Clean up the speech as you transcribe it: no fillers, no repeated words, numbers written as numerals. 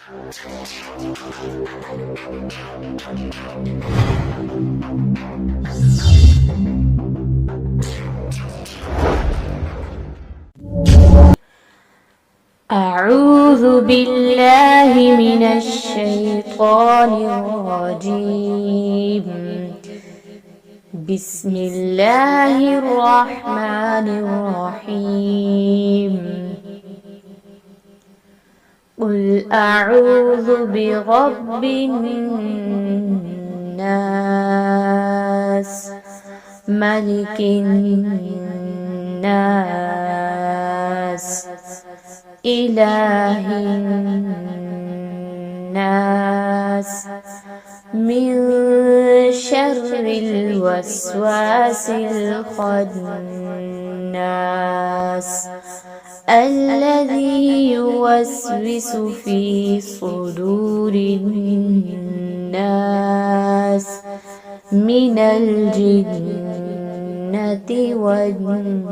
أعوذ بالله من الشيطان الرجيم. بسم الله الرحمن الرحيم. قل أعوذ برب الناس، ملك الناس، إله الناس، من شر الوسواس الخناس، الذي يوسوس في صدور الناس من الجنة والناس.